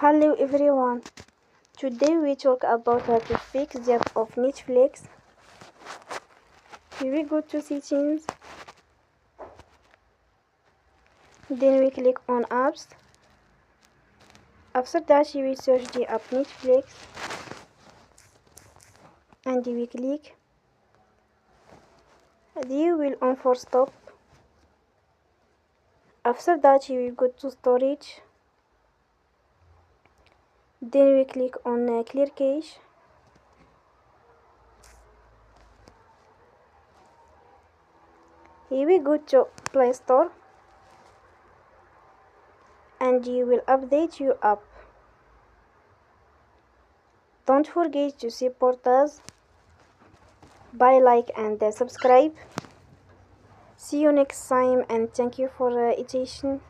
Hello everyone. Today we talk about how to fix the app of Netflix. Here we go to settings. Then we click on apps. After that we search the app Netflix and we click. Then we will on for stop. After that we will go to storage. Then we click on clear cache. Here we go to Play Store and you will update your app. Don't forget to support us by like and subscribe. See you next time and thank you for attention.